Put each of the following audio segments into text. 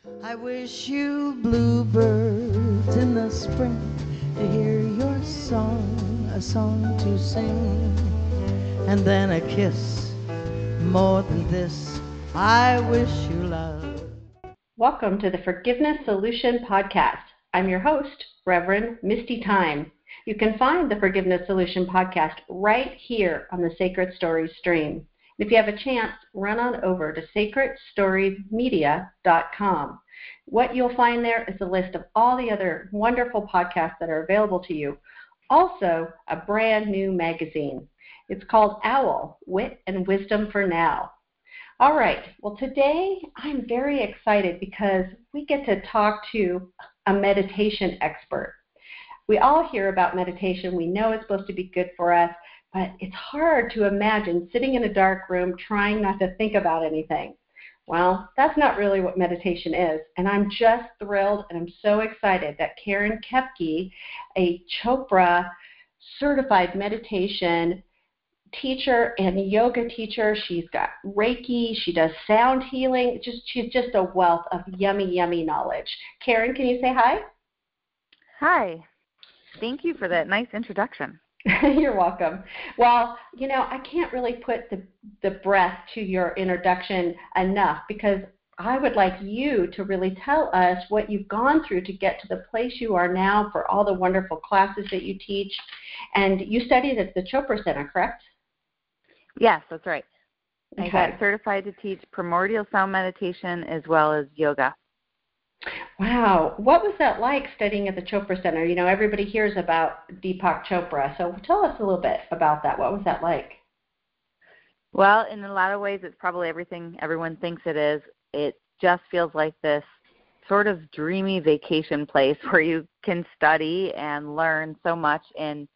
I wish you bluebirds in the spring to hear your song, a song to sing, and then a kiss. More than this, I wish you love. Welcome to the Forgiveness Solution Podcast. I'm your host, Reverend Misty Tyme. You can find the Forgiveness Solution Podcast right here on the Sacred Stories stream. If you have a chance, run on over to sacredstoriesmedia.com. What you'll find there is a list of all the other wonderful podcasts that are available to you. Also, a brand new magazine. It's called Owl, Wit and Wisdom for Now. All right, well, today I'm very excited because we get to talk to a meditation expert. We all hear about meditation. We know it's supposed to be good for us, but it's hard to imagine sitting in a dark room trying not to think about anything. Well, that's not really what meditation is, and I'm just thrilled and I'm so excited that Karin Koepke, a Chopra certified meditation teacher and yoga teacher. She's got Reiki. She does sound healing. She's just a wealth of yummy, yummy knowledge. Karin, can you say hi? Hi. Thank you for that nice introduction. You're welcome. Well, I can't really put the breath to your introduction enough because I would like you to really tell us what you've gone through to get to the place you are now for all the wonderful classes that you teach. And you studied at the Chopra Center, correct? Yes, that's right. Okay. I got certified to teach Primordial Sound meditation as well as yoga. Wow. What was that like studying at the Chopra Center? Everybody hears about Deepak Chopra, so tell us a little bit about that. What was that like? Well, in a lot of ways, it's probably everything everyone thinks it is. It just feels like this sort of dreamy vacation place where you can study and learn so much, and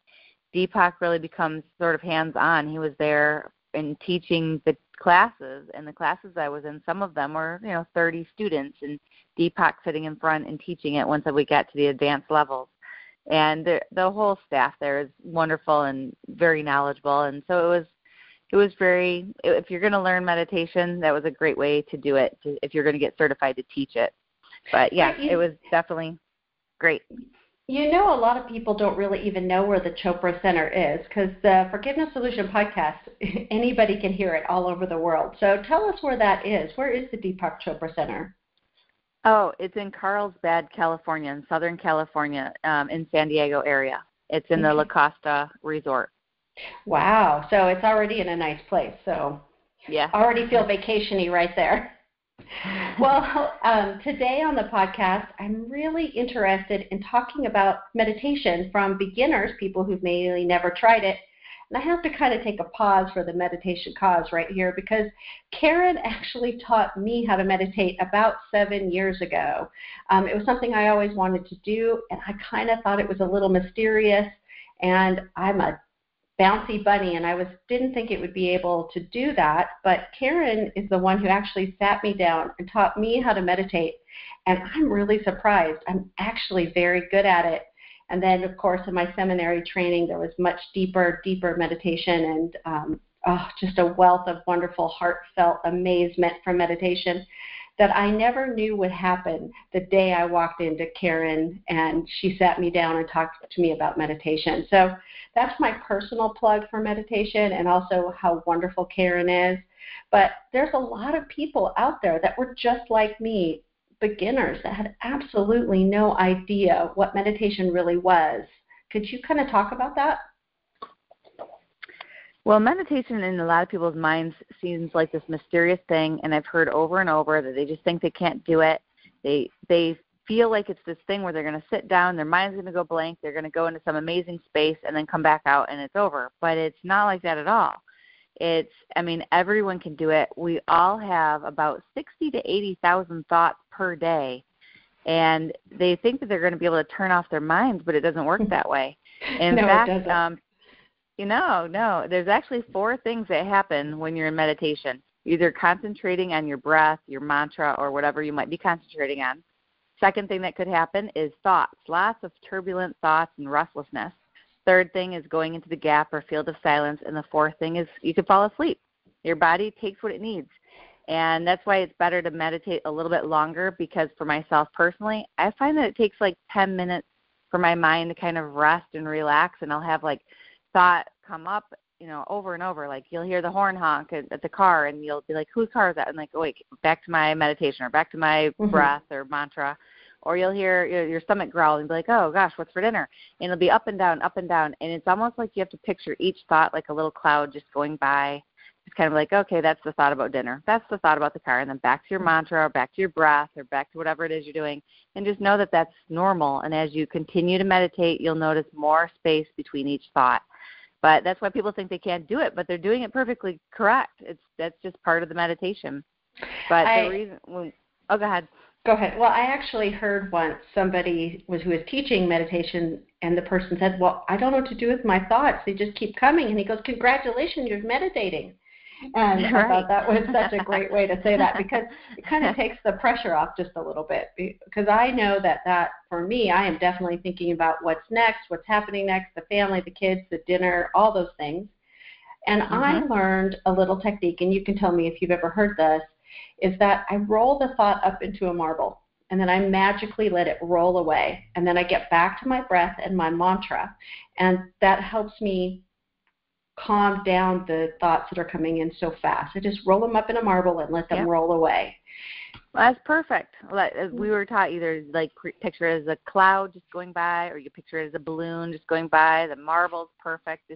Deepak really becomes sort of hands-on. He was there in teaching the classes, and the classes I was in, some of them were, 30 students, and Deepak sitting in front and teaching it once we got to the advanced levels. And the whole staff there is wonderful and very knowledgeable, and so it was very, if you're going to learn meditation, that was a great way to do it, if you're going to get certified to teach it. But, yeah, it was definitely great. A lot of people don't really even know where the Chopra Center is because the Forgiveness Solution podcast, anybody can hear it all over the world. So tell us where that is. Where is the Deepak Chopra Center? Oh, it's in Carlsbad, California, in Southern California, in San Diego area. It's in the La Costa Resort. Wow. So it's already in a nice place. So yeah, already feel vacation-y right there. Well, today on the podcast, I'm really interested in talking about meditation from beginners, people who've maybe never tried it. And I have to kind of take a pause for the meditation cause right here because Karin actually taught me how to meditate about 7 years ago. It was something I always wanted to do, and I kind of thought it was a little mysterious, and I'm a bouncy bunny, and I didn't think it would be able to do that, but Karin is the one who actually sat me down and taught me how to meditate, and I'm really surprised. I'm actually very good at it. And then, of course, in my seminary training, there was much deeper meditation and just a wealth of wonderful, heartfelt amazement from meditation that I never knew would happen the day I walked into Karin and she sat me down and talked to me about meditation. So that's my personal plug for meditation and also how wonderful Karin is. But there's a lot of people out there that were just like me, beginners that had absolutely no idea what meditation really was. Could you kind of talk about that? Well, meditation in a lot of people's minds seems like this mysterious thing, and I've heard over and over that they just think they can't do it. They feel like it's this thing where they're going to sit down, their mind's going to go blank, they're going to go into some amazing space and then come back out and it's over. But it's not like that at all. Everyone can do it. We all have about 60 to 80,000 thoughts per day, and they think that they're going to be able to turn off their minds, but it doesn't work that way. In fact, it doesn't. No. There's actually 4 things that happen when you're in meditation. Either concentrating on your breath, your mantra, or whatever you might be concentrating on. Second thing that could happen is thoughts, lots of turbulent thoughts and restlessness. Third thing is going into the gap or field of silence. And the fourth thing is you could fall asleep. Your body takes what it needs. And that's why it's better to meditate a little bit longer, because for myself personally, I find that it takes like 10 minutes for my mind to kind of rest and relax, and I'll have like thought come up, over and over. Like you'll hear the horn honk at the car, and you'll be like, whose car is that? And like, oh, wait, back to my meditation or back to my breath or mantra. Or you'll hear your stomach growl and be like, oh, gosh, what's for dinner? And it'll be up and down, and it's almost like you have to picture each thought like a little cloud just going by. It's kind of like, okay, that's the thought about dinner. That's the thought about the car. And then back to your mantra or back to your breath or back to whatever it is you're doing. And just know that that's normal. And as you continue to meditate, you'll notice more space between each thought. But that's why people think they can't do it, but they're doing it perfectly correct. That's just part of the meditation. But the reason go ahead. Go ahead. Well, I actually heard once somebody who was teaching meditation, and the person said, well, I don't know what to do with my thoughts. They just keep coming. And he goes, congratulations, you're meditating. And I thought that was such a great way to say that, because it kind of takes the pressure off just a little bit. Because I know that for me, I am definitely thinking about what's next, what's happening next, the family, the kids, the dinner, all those things. And I learned a little technique, and you can tell me if you've ever heard this, is that I roll the thought up into a marble, and then I magically let it roll away. And then I get back to my breath and my mantra, and that helps me calm down the thoughts that are coming in so fast. I just roll them up in a marble and let them roll away. Well, that's perfect. We were taught either like picture it as a cloud just going by, or you picture it as a balloon just going by. The marble's perfect.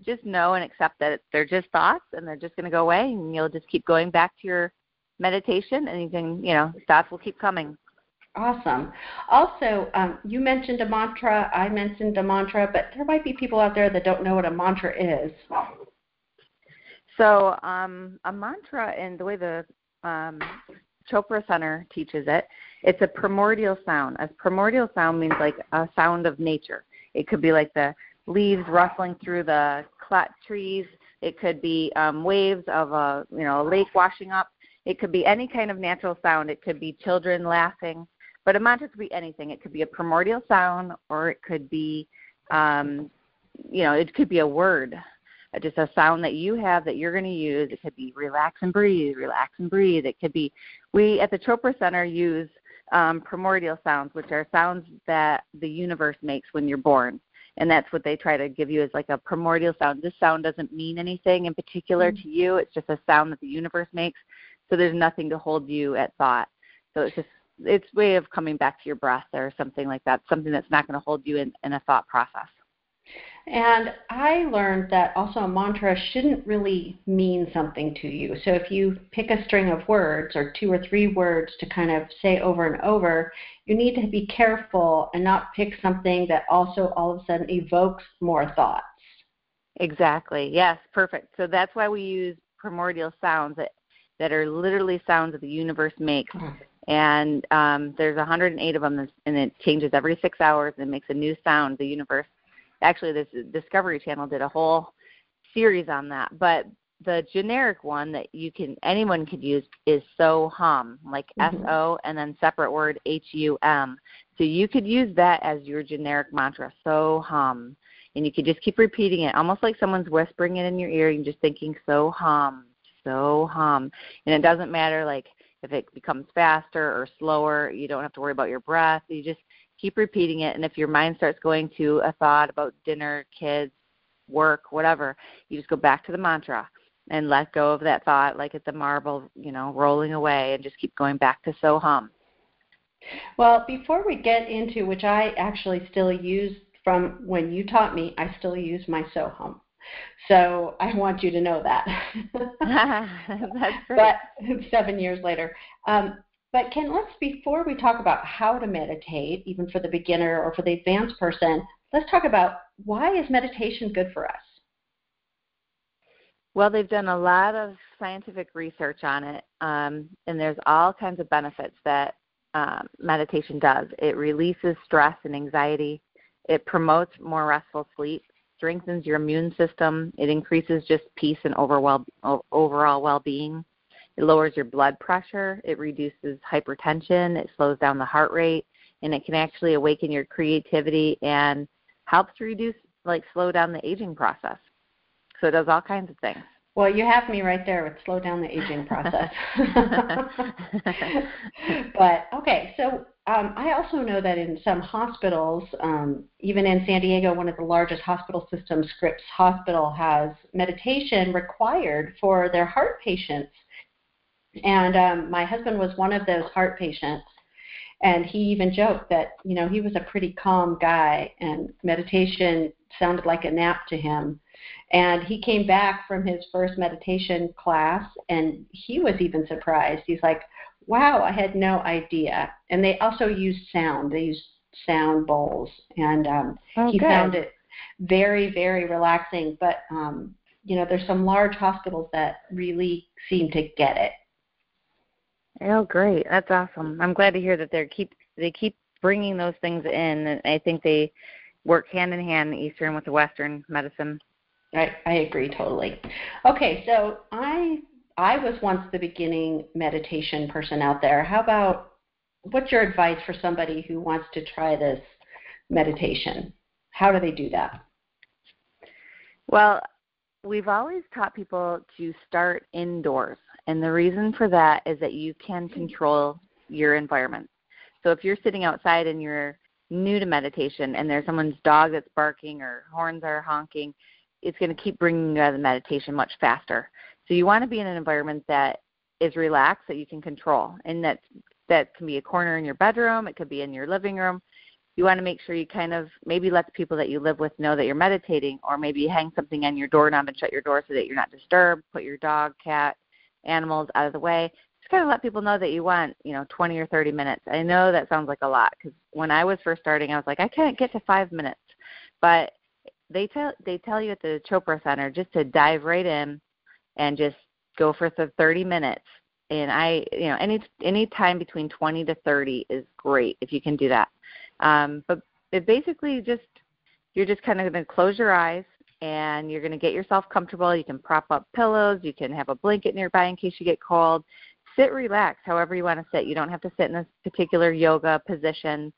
Just know and accept that they're just thoughts, and they're just going to go away, and you'll just keep going back to your meditation, and you can, thoughts will keep coming. Awesome. Also, you mentioned a mantra, I mentioned a mantra, but there might be people out there that don't know what a mantra is. So a mantra, and the way the Chopra Center teaches it, it's a primordial sound. A primordial sound means like a sound of nature. It could be like the leaves rustling through the trees. It could be waves of a lake washing up. It could be any kind of natural sound. It could be children laughing. But a mantra could be anything. It could be a primordial sound, or it could be, it could be a word, just a sound that you have that you're going to use. It could be relax and breathe, relax and breathe. It could be, we at the Chopra Center use primordial sounds, which are sounds that the universe makes when you're born. And that's what they try to give you as like a primordial sound. This sound doesn't mean anything in particular to you. It's just a sound that the universe makes. So there's nothing to hold you at thought. So it's a way of coming back to your breath or something like that, something that's not going to hold you in a thought process. And I learned that also a mantra shouldn't really mean something to you. So if you pick a string of words or 2 or 3 words to kind of say over and over, you need to be careful and not pick something that also all of a sudden evokes more thoughts. Exactly. Yes, perfect. So that's why we use primordial sounds that are literally sounds that the universe makes. And there's 108 of them, and it changes every 6 hours and makes a new sound, the universe. Actually, this Discovery Channel did a whole series on that. But the generic one that anyone could use is so hum, like S-O, and then separate word H-U-M. So you could use that as your generic mantra, so hum. And you could just keep repeating it, almost like someone's whispering it in your ear. You're just thinking, so hum, so hum. And it doesn't matter, like, if it becomes faster or slower, you don't have to worry about your breath. You just keep repeating it. And if your mind starts going to a thought about dinner, kids, work, whatever, you just go back to the mantra and let go of that thought, like it's a marble, rolling away, and just keep going back to so hum. Well, before we get into, which I actually still use from when you taught me, I still use my so hum. So I want you to know that. That's great. But 7 years later. But before we talk about how to meditate, even for the beginner or for the advanced person, let's talk about why is meditation good for us? Well, they've done a lot of scientific research on it, and there's all kinds of benefits that meditation does. It releases stress and anxiety. It promotes more restful sleep, strengthens your immune system. It increases just peace and overall well-being. It lowers your blood pressure. It reduces hypertension. It slows down the heart rate, and it can actually awaken your creativity and helps slow down the aging process. So it does all kinds of things. Well, you have me right there with slow down the aging process. But, okay, so I also know that in some hospitals, even in San Diego, one of the largest hospital systems, Scripps Hospital, has meditation required for their heart patients. And my husband was one of those heart patients. And he even joked that, he was a pretty calm guy, and meditation sounded like a nap to him. And he came back from his first meditation class, and he was even surprised. He's like, wow, I had no idea. And they also use sound. They use sound bowls. And he found it very, very relaxing. But, there's some large hospitals that really seem to get it. Oh, great. That's awesome. I'm glad to hear that they keep bringing those things in. And I think they work hand in hand, Eastern with the Western medicine. I agree totally. Okay, so I was once the beginning meditation person out there. What's your advice for somebody who wants to try this meditation? How do they do that? Well, we've always taught people to start indoors. And the reason for that is that you can control your environment. So if you're sitting outside and you're new to meditation and there's someone's dog that's barking or horns are honking, it's going to keep bringing you out of the meditation much faster. So you want to be in an environment that is relaxed, that you can control. And that can be a corner in your bedroom. It could be in your living room. You want to make sure you kind of maybe let the people that you live with know that you're meditating, or maybe hang something on your doorknob and shut your door so that you're not disturbed. Put your dog, cat, animals out of the way. Just kind of let people know that you want, 20 or 30 minutes. I know that sounds like a lot, because when I was first starting, I was like, I can't get to 5 minutes. But they tell you at the Chopra Center just to dive right in and just go for the 30 minutes. And any time between 20 to 30 is great if you can do that. But it basically you're just kind of going to close your eyes, and you're going to get yourself comfortable. You can prop up pillows. You can have a blanket nearby in case you get cold. Sit relaxed however you want to sit. You don't have to sit in a particular yoga position.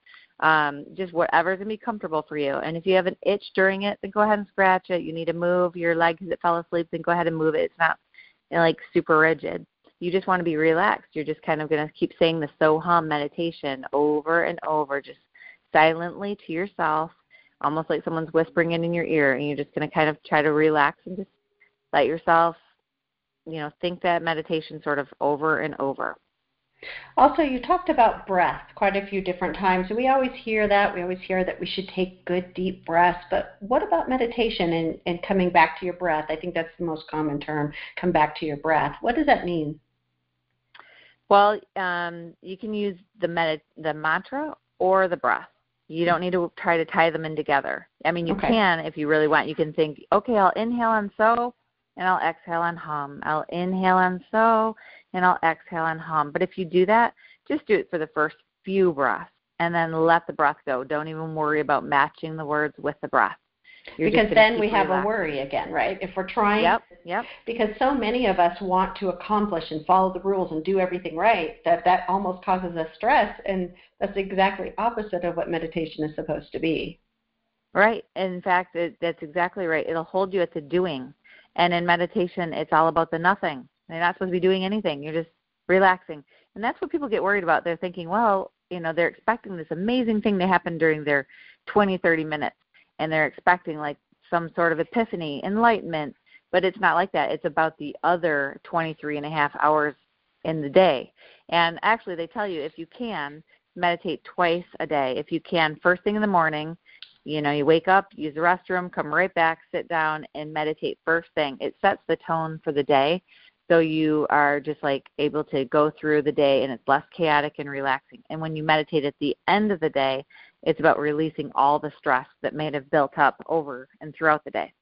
Just whatever's going to be comfortable for you. And if you have an itch during it, then go ahead and scratch it. You need to move your leg because it fell asleep, then go ahead and move it. It's not super rigid. You just want to be relaxed. You're just kind of going to keep saying the Soham meditation over and over, just silently to yourself, almost like someone's whispering it in your ear, and you're just going to kind of try to relax and just let yourself, think that meditation sort of over and over. Also, you talked about breath quite a few different times. We always hear that. We always hear that we should take good, deep breaths. But what about meditation and coming back to your breath? I think that's the most common term, come back to your breath. What does that mean? Well, you can use the mantra or the breath. You don't need to try to tie them in together. I mean, you can if you really want. You can think, okay, I'll inhale on so, and I'll exhale on hum. I'll inhale on so, and I'll exhale on hum. But if you do that, just do it for the first few breaths, and then let the breath go. Don't even worry about matching the words with the breath. Because then we have a worry again, right? If we're trying, Yep. Because so many of us want to accomplish and follow the rules and do everything right, that almost causes us stress, and that's exactly opposite of what meditation is supposed to be. Right. In fact, that's exactly right. It'll hold you at the doing. And in meditation, it's all about the nothing. You're not supposed to be doing anything. You're just relaxing. And that's what people get worried about. They're thinking, well, they're expecting this amazing thing to happen during their 20, 30 minutes. And they're expecting like some sort of epiphany, enlightenment, but it's not like that. It's about the other 23 and a half hours in the day. And actually they tell you if you can, meditate twice a day. If you can, first thing in the morning, you wake up, use the restroom, come right back, sit down, and meditate first thing. It sets the tone for the day, so you are just like able to go through the day, and it's less chaotic and relaxing. And when you meditate at the end of the day, it's about releasing all the stress that may have built up over and throughout the day.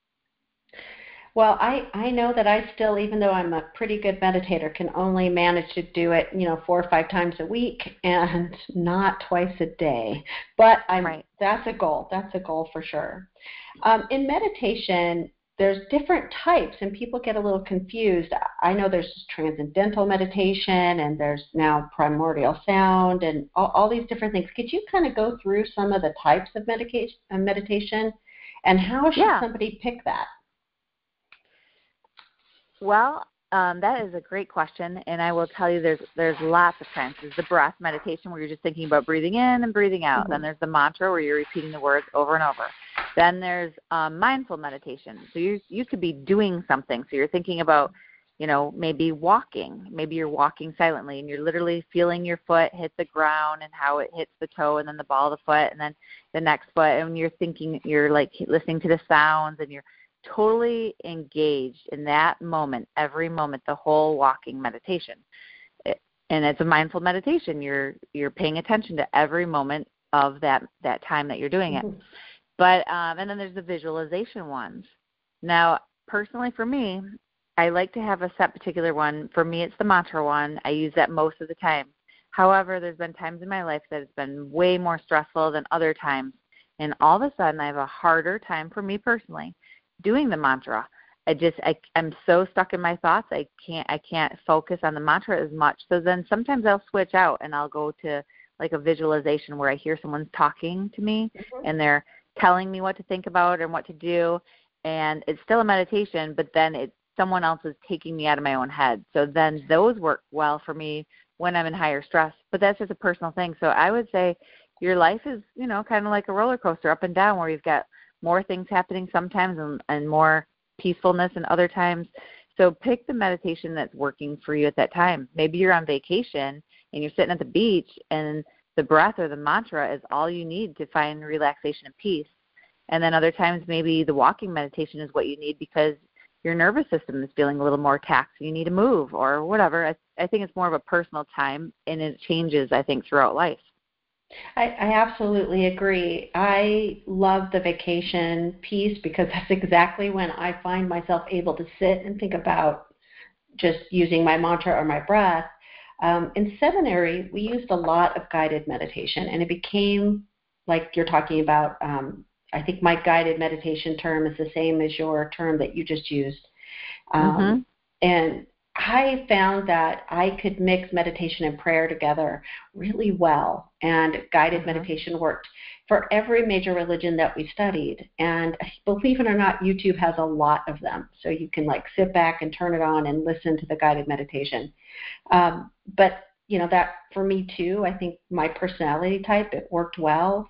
Well, I know that I still, even though I'm a pretty good meditator, can only manage to do it, 4 or 5 times a week and not twice a day. But that's a goal. That's a goal for sure. In meditation, there's different types, and people get a little confused. I know there's transcendental meditation, and there's now primordial sound, and all these different things. Could you kind of go through some of the types of meditation, and how should somebody pick that? Well, that is a great question, and I will tell you there's lots of times. There's the breath meditation where you're just thinking about breathing in and breathing out. Mm-hmm. Then there's the mantra where you're repeating the words over and over. Then there's mindful meditation. So you could be doing something. So you're thinking about, maybe walking. Maybe you're walking silently, and you're literally feeling your foot hit the ground and how it hits the toe and then the ball of the foot and then the next foot. And you're thinking, you're like listening to the sounds, and you're totally engaged in that moment, every moment, the whole walking meditation. And it's a mindful meditation. You're paying attention to every moment of that time that you're doing it. Mm-hmm. But and then there's the visualization ones. Now, personally for me, I like to have a set particular one. For me, it's the mantra one. I use that most of the time. However, there's been times in my life that it's been way more stressful than other times. And all of a sudden, I have a harder time, for me personally, doing the mantra. I'm so stuck in my thoughts. I can't focus on the mantra as much. So then sometimes I'll switch out and I'll go to like a visualization where I hear someone talking to me, mm-hmm. and they're telling me what to think about and what to do. And it's still a meditation, but then someone else is taking me out of my own head. So then those work well for me when I'm in higher stress. But that's just a personal thing. So I would say your life is, kind of like a roller coaster, up and down, where you've got more things happening sometimes and more peacefulness and other times. So pick the meditation that's working for you at that time. Maybe you're on vacation and you're sitting at the beach, and the breath or the mantra is all you need to find relaxation and peace. And then other times maybe the walking meditation is what you need because your nervous system is feeling a little more taxed. You need to move or whatever. I think it's more of a personal time, and it changes, I think, throughout life. I absolutely agree. I love the vacation piece because that's exactly when I find myself able to sit and think about just using my mantra or my breath. In seminary, we used a lot of guided meditation, and it became like you're talking about. I think my guided meditation term is the same as your term that you just used. Mm-hmm. And I found that I could mix meditation and prayer together really well, and guided mm-hmm. meditation worked for every major religion that we studied. And believe it or not, YouTube has a lot of them, so you can like sit back and turn it on and listen to the guided meditation. But that for me too, I think my personality type, it worked well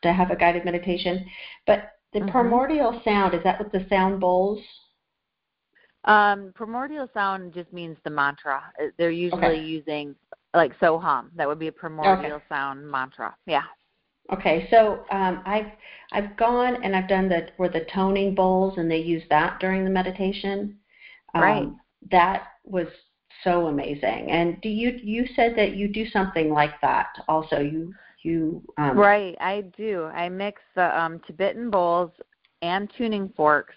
to have a guided meditation. But the mm-hmm. primordial sound, is that with the sound bowls? Primordial sound just means the mantra. They're usually using like Soham. That would be a primordial sound mantra. Yeah. Okay, so I've gone and I've done the toning bowls, and they use that during the meditation. Right. That was so amazing. And you said that you do something like that also. Right, I do. I mix the Tibetan bowls and tuning forks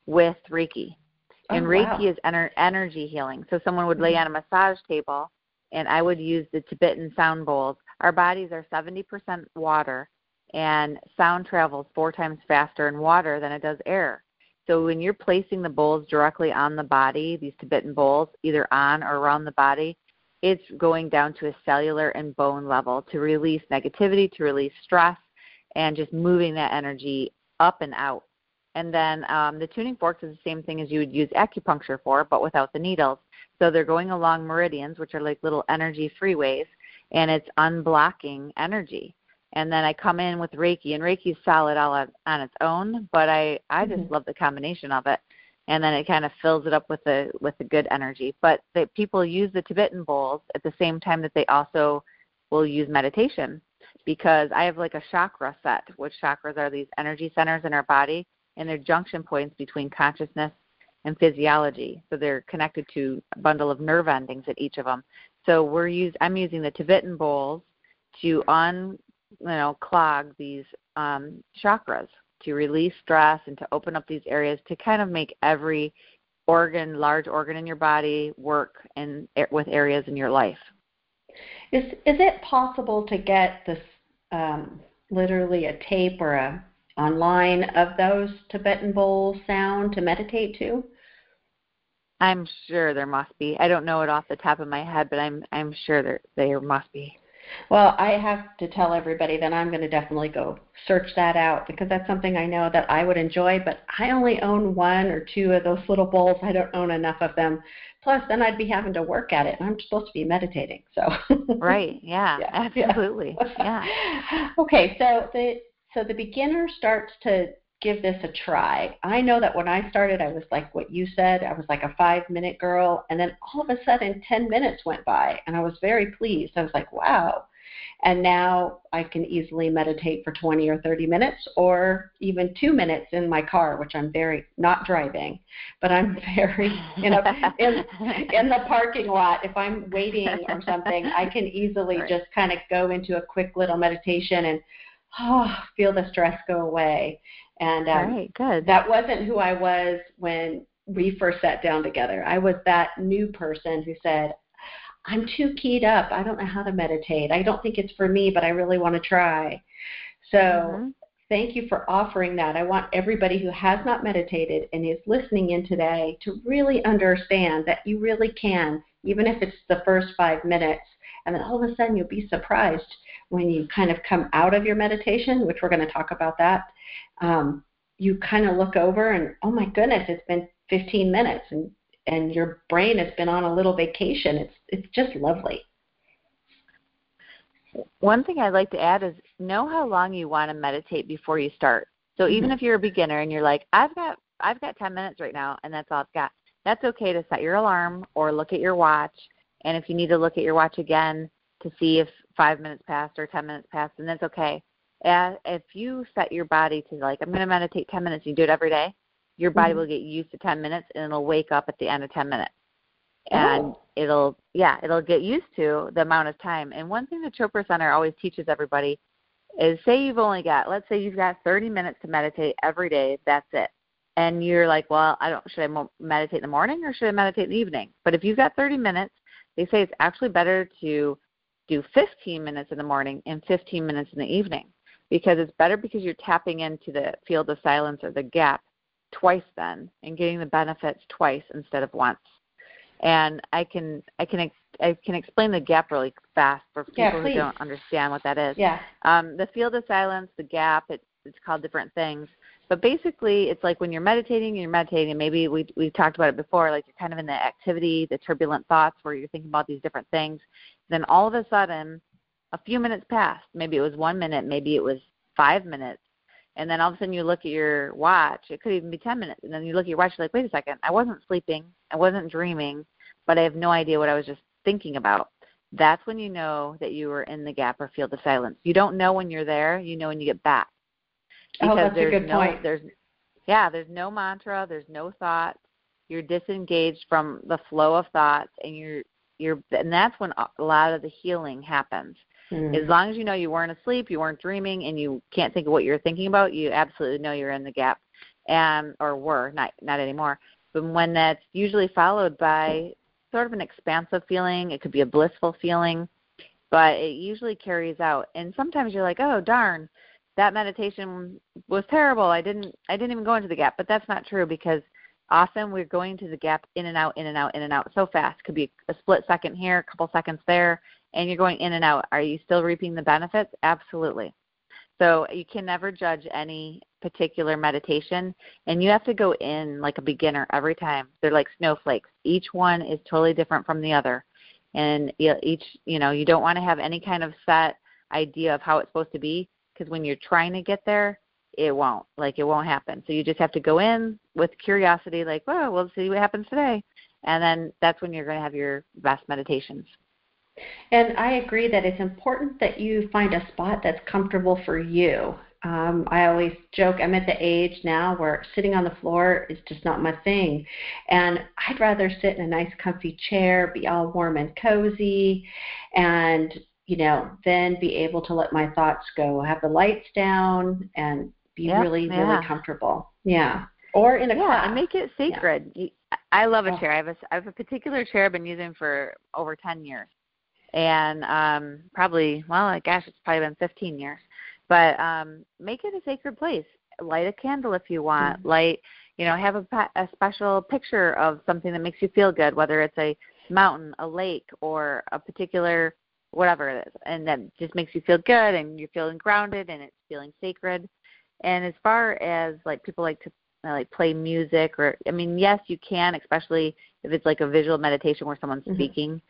with Reiki. And Reiki is energy healing. So someone would lay on a massage table, and I would use the Tibetan sound bowls. Our bodies are 70% water, and sound travels 4 times faster in water than it does air. So when you're placing the bowls directly on the body, these Tibetan bowls, either on or around the body, it's going down to a cellular and bone level to release negativity, to release stress, and just moving that energy up and out. And then the tuning forks is the same thing as you would use acupuncture for, but without the needles. So they're going along meridians, which are like little energy freeways, and it's unblocking energy. And then I come in with Reiki, and Reiki is solid all on its own, but I just love the combination of it. And then it kind of fills it up with the good energy. But people use the Tibetan bowls at the same time that they also will use meditation, because I have like a chakra set, which chakras are these energy centers in our body, and they're junction points between consciousness and physiology. So they're connected to a bundle of nerve endings at each of them. So I'm using the Tibetan bowls to clog these chakras, to release stress and to open up these areas, to kind of make every large organ in your body work with areas in your life. Is it possible to get this literally a tape or online of those Tibetan bowl sound to meditate to? I'm sure there must be. I don't know it off the top of my head, but I'm sure there must be. Well, I have to tell everybody that I'm going to definitely go search that out, because that's something I know that I would enjoy, but I only own one or two of those little bowls. I don't own enough of them. Plus, then I'd be having to work at it, and I'm supposed to be meditating. So Right. Yeah, absolutely. Yeah. Okay, so the beginner starts to give this a try. I know that when I started, I was like what you said. I was like a 5-minute girl, and then all of a sudden 10 minutes went by, and I was very pleased. I was like, wow. And now I can easily meditate for 20 or 30 minutes, or even 2 minutes in my car, which I'm very not driving, but I'm very in the parking lot. If I'm waiting or something, I can easily just kind of go into a quick little meditation and feel the stress go away. And good. That wasn't who I was when we first sat down together. I was that new person who said, I'm too keyed up. I don't know how to meditate. I don't think it's for me, but I really want to try. So thank you for offering that. I want everybody who has not meditated and is listening in today to really understand that you really can, even if it's the first 5 minutes. And then all of a sudden you'll be surprised when you kind of come out of your meditation, which we're going to talk about that. You kind of look over and, oh my goodness, it's been 15 minutes and your brain has been on a little vacation. It's just lovely. One thing I'd like to add is know how long you want to meditate before you start. So even if you're a beginner and you're like, I've got 10 minutes right now and that's all I've got, that's okay to set your alarm or look at your watch. And if you need to look at your watch again to see if 5 minutes passed or 10 minutes passed, then that's okay. If you set your body to like, I'm going to meditate 10 minutes, you do it every day, your body will get used to 10 minutes and it'll wake up at the end of 10 minutes. And it'll get used to the amount of time. And one thing the Chopra Center always teaches everybody is, let's say you've got 30 minutes to meditate every day, that's it. And you're like, well, should I meditate in the morning or should I meditate in the evening? But if you've got 30 minutes, they say it's actually better to do 15 minutes in the morning and 15 minutes in the evening, because it's better because you're tapping into the field of silence or the gap twice then and getting the benefits twice instead of once. And I can explain the gap really fast for people who don't understand what that is. Yeah. The field of silence, the gap, it's called different things. But basically, it's like when you're meditating, maybe we've talked about it before, like you're kind of in the activity, the turbulent thoughts where you're thinking about these different things. Then all of a sudden, a few minutes passed. Maybe it was 1 minute, maybe it was 5 minutes. And then all of a sudden you look at your watch. It could even be 10 minutes. And then you look at your watch, you're like, wait a second, I wasn't sleeping, I wasn't dreaming, but I have no idea what I was just thinking about. That's when you know that you were in the gap or field of silence. You don't know when you're there. You know when you get back. Because that's a good point. There's no mantra. There's no thought. You're disengaged from the flow of thoughts, and and that's when a lot of the healing happens. As long as you know you weren't asleep, you weren't dreaming, and you can't think of what you're thinking about, you absolutely know you're in the gap, or were, not anymore. But when that's usually followed by sort of an expansive feeling, it could be a blissful feeling, but it usually carries out. And sometimes you're like, oh, darn, that meditation was terrible. I didn't even go into the gap. But that's not true, because often we're going to the gap in and out, in and out, in and out so fast. It could be a split second here, a couple seconds there, and you're going in and out. Are you still reaping the benefits? Absolutely. So you can never judge any particular meditation, and you have to go in like a beginner every time. They're like snowflakes. Each one is totally different from the other, and you don't want to have any kind of set idea of how it's supposed to be, because when you're trying to get there, it won't happen. So you just have to go in with curiosity, like, well, we'll see what happens today, and then that's when you're going to have your best meditations. And I agree that it's important that you find a spot that's comfortable for you. I always joke, I'm at the age now where sitting on the floor is just not my thing. And I'd rather sit in a nice comfy chair, be all warm and cozy, and, then be able to let my thoughts go, have the lights down, and be really comfortable. Yeah. Or in a class. And make it sacred. Yeah. I love a chair. I have a particular chair I've been using for over 10 years. And it's probably been 15 years. But make it a sacred place. Light a candle if you want. Have a special picture of something that makes you feel good, whether it's a mountain, a lake, or a particular whatever it is. And that just makes you feel good, and you're feeling grounded, and it's feeling sacred. And as far as like people like to like play music, or I mean, yes, you can, especially if it's like a visual meditation where someone's speaking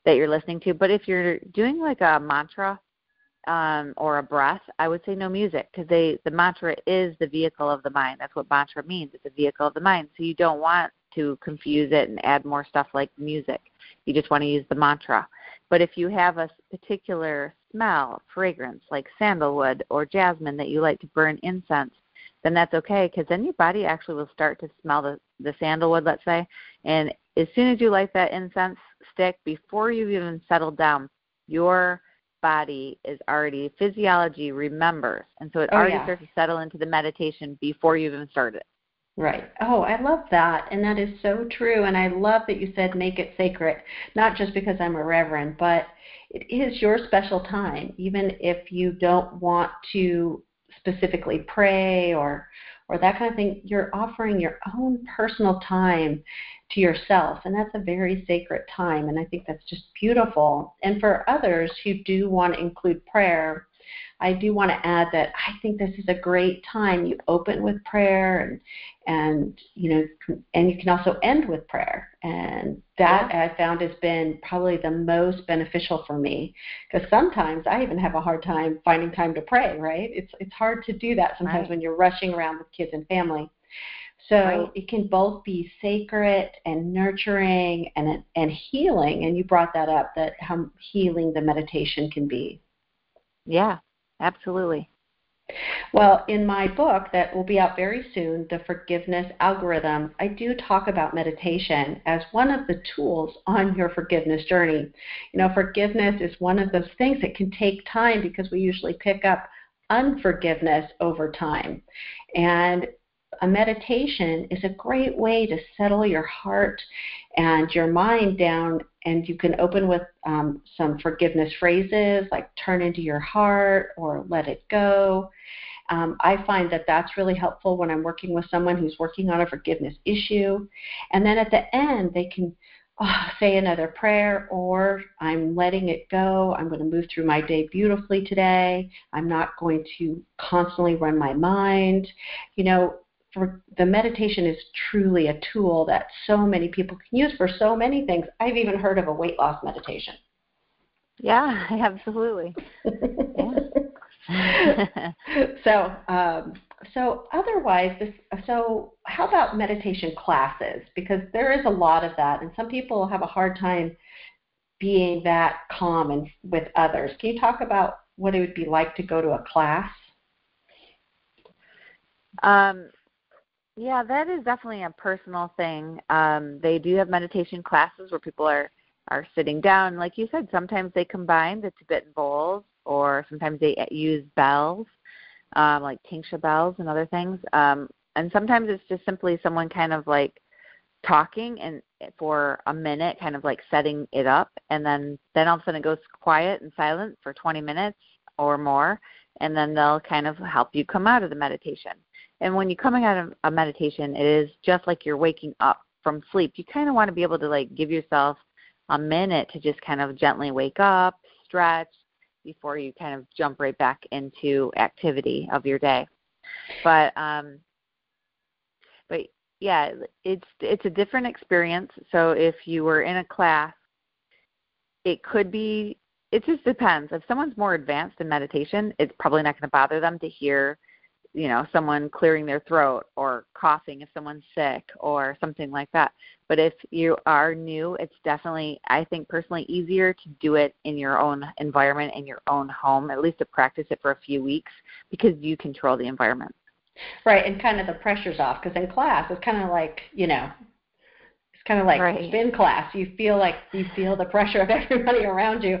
that you're listening to. But if you're doing like a mantra or a breath, I would say no music, because the mantra is the vehicle of the mind. That's what mantra means. It's a vehicle of the mind. So you don't want to confuse it and add more stuff like music. You just want to use the mantra. But if you have a particular smell, fragrance, like sandalwood or jasmine that you like to burn incense, then that's okay, because then your body actually will start to smell the sandalwood, let's say. And as soon as you light that incense stick, before you've even settled down, your body is already, physiology remembers. And so it starts to settle into the meditation before you even started. Right. Oh, I love that. And that is so true. And I love that you said make it sacred, not just because I'm a reverend, but it is your special time, even if you don't want to specifically pray or that kind of thing. You're offering your own personal time to yourself, and that's a very sacred time, and I think that's just beautiful. And for others who do want to include prayer, I do want to add that I think this is a great time. You open with prayer, and you can also end with prayer, and that I found has been probably the most beneficial for me, because sometimes I even have a hard time finding time to pray. Right? It's hard to do that sometimes when you're rushing around with kids and family. So it can both be sacred and nurturing and healing. And you brought that up, that how healing the meditation can be. Yeah. Absolutely. Well, in my book that will be out very soon, The Forgiveness Algorithm, I do talk about meditation as one of the tools on your forgiveness journey. Forgiveness is one of those things that can take time, because we usually pick up unforgiveness over time. And a meditation is a great way to settle your heart and your mind down, and you can open with some forgiveness phrases like turn into your heart or let it go. I find that that's really helpful when I'm working with someone who's working on a forgiveness issue. And then at the end, they can say another prayer, or I'm letting it go. I'm going to move through my day beautifully today. I'm not going to constantly run my mind. For the meditation is truly a tool that so many people can use for so many things. I've even heard of a weight loss meditation. Yeah, absolutely. So otherwise, so how about meditation classes? Because there is a lot of that, and some people have a hard time being that calm and with others. Can you talk about what it would be like to go to a class? Yeah, that is definitely a personal thing. They do have meditation classes where people are sitting down. Like you said, sometimes they combine the Tibetan bowls, or sometimes they use bells, like tingsha bells and other things. And sometimes it's just simply someone kind of like talking and for a minute, kind of like setting it up. And then all of a sudden it goes quiet and silent for 20 minutes or more. And then they'll kind of help you come out of the meditation. And when you're coming out of a meditation, it is just like you're waking up from sleep. You kind of want to be able to like give yourself a minute to just kind of gently wake up, stretch, before you kind of jump right back into activity of your day. But yeah, it's a different experience. So if you were in a class, it just depends. If someone's more advanced in meditation, it's probably not going to bother them to hear someone clearing their throat or coughing if someone's sick or something like that. But if you are new, it's definitely, I think personally, easier to do it in your own environment, in your own home, at least to practice it for a few weeks, because you control the environment. Right, and kind of the pressure's off, because in class, it's kind of like, it's kind of like spin class. You feel the pressure of everybody around you.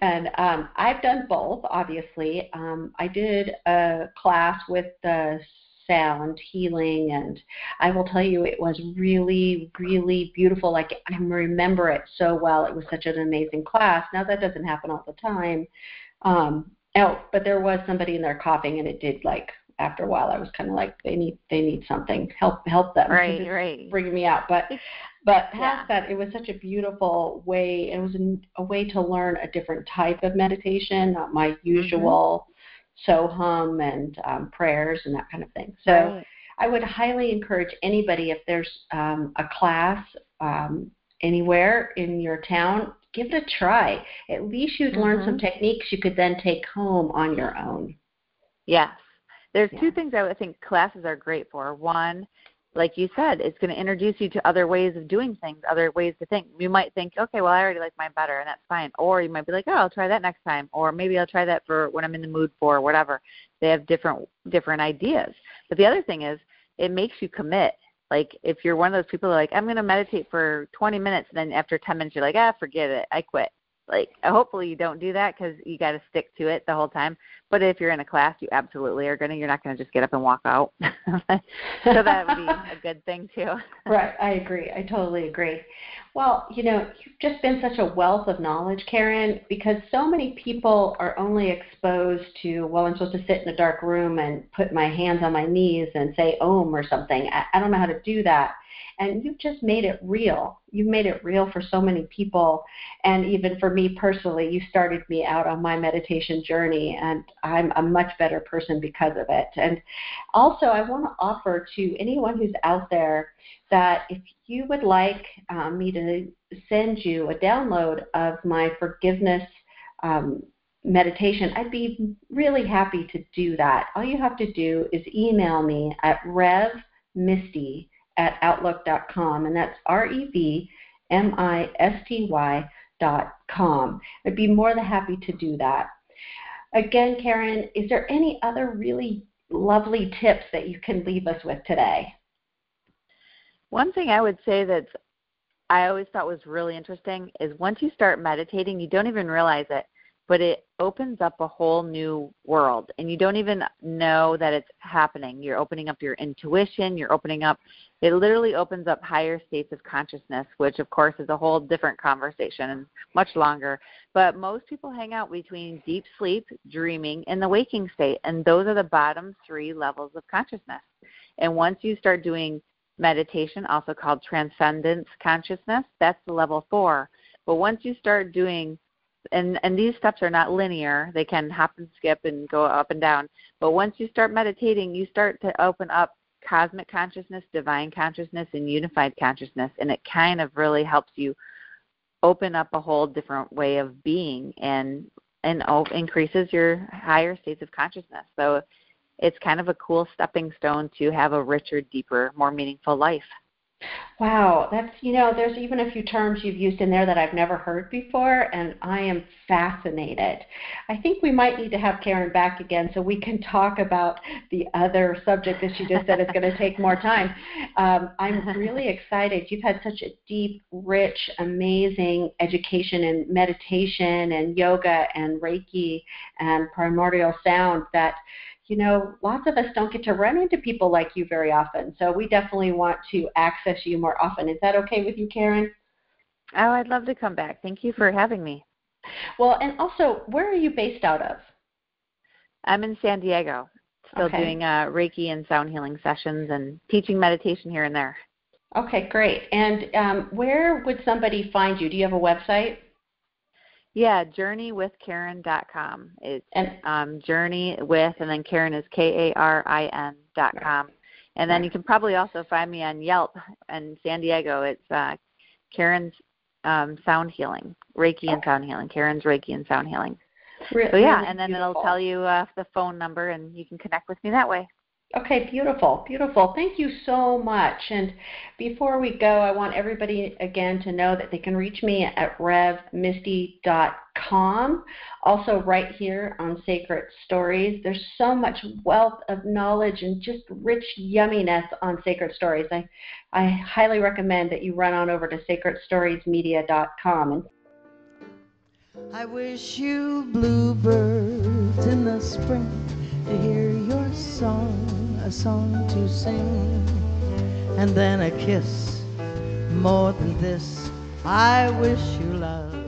And I've done both, obviously. I did a class with the sound healing, and I will tell you it was really, really beautiful. Like, I remember it so well. It was such an amazing class. Now, that doesn't happen all the time. But there was somebody in there coughing, and it did, like, after a while, I was kind of like, they need something. Help them. Right. Bringing me out. But But past that, it was such a beautiful way. It was a way to learn a different type of meditation, not my usual so-hum and prayers and that kind of thing. So I would highly encourage anybody, if there's a class anywhere in your town, give it a try. At least you'd learn some techniques you could then take home on your own. Yes. There's two things I think classes are great for. One, like you said, it's going to introduce you to other ways of doing things, other ways to think. You might think, okay, well, I already like mine better, and that's fine. Or you might be like, oh, I'll try that next time. Or maybe I'll try that for when I'm in the mood for whatever. They have different ideas. But the other thing is it makes you commit. Like if you're one of those people who are like, I'm going to meditate for 20 minutes, and then after 10 minutes you're like, forget it, I quit. Like hopefully you don't do that because you got to stick to it the whole time. But if you're in a class, you absolutely are going to. You're not going to just get up and walk out. So that would be a good thing too. Right. I agree. I totally agree. Well, you've just been such a wealth of knowledge, Karin, because so many people are only exposed to, well, I'm supposed to sit in a dark room and put my hands on my knees and say Om or something. I don't know how to do that. And you've just made it real. You've made it real for so many people. And even for me personally, you started me out on my meditation journey, and I'm a much better person because of it. And also, I want to offer to anyone who's out there that if you would like me to send you a download of my forgiveness meditation, I'd be really happy to do that. All you have to do is email me at revmisty@outlook.com, and that's REVMISTY.com. I'd be more than happy to do that. Again, Karin, is there any other really lovely tips that you can leave us with today? One thing I would say that I always thought was really interesting is once you start meditating, you don't even realize it, but it opens up a whole new world, and you don't even know that it's happening. You're opening up your intuition. It literally opens up higher states of consciousness, which, of course, is a whole different conversation and much longer. But most people hang out between deep sleep, dreaming, and the waking state, and those are the bottom 3 levels of consciousness. And once you start doing meditation, also called transcendence consciousness, that's the level 4. But once you start doing and these steps are not linear. They can hop and skip and go up and down. But once you start meditating, you start to open up cosmic consciousness, divine consciousness, and unified consciousness, and it kind of really helps you open up a whole different way of being and increases your higher states of consciousness. So it's kind of a cool stepping stone to have a richer, deeper, more meaningful life. Wow, that's, there's even a few terms you've used in there that I've never heard before, and I am fascinated. I think we might need to have Karin back again so we can talk about the other subject that she just said is going to take more time. I'm really excited. You've had such a deep, rich, amazing education in meditation and yoga and Reiki and Primordial Sound that lots of us don't get to run into people like you very often. So we definitely want to access you more often. Is that okay with you, Karin? Oh, I'd love to come back. Thank you for having me. Well, and also, where are you based out of? I'm in San Diego, still doing Reiki and sound healing sessions and teaching meditation here and there. Okay, great. And where would somebody find you? Do you have a website? Yeah, journeywithkarin.com. It's journey with, and then Karin is KARIN.com. And then you can probably also find me on Yelp in San Diego. It's Karin's Sound Healing, Reiki and Sound Healing, Karin's Reiki and Sound Healing. So yeah, and then beautiful. It'll tell you the phone number, and you can connect with me that way. Okay, beautiful, beautiful. Thank you so much. And before we go, I want everybody, again, to know that they can reach me at revmisty.com. Also right here on Sacred Stories. There's so much wealth of knowledge and just rich yumminess on Sacred Stories. I highly recommend that you run on over to sacredstoriesmedia.com. I wish you bluebirds in the spring to hear your song, a song to sing, and then a kiss. More than this, I wish you love.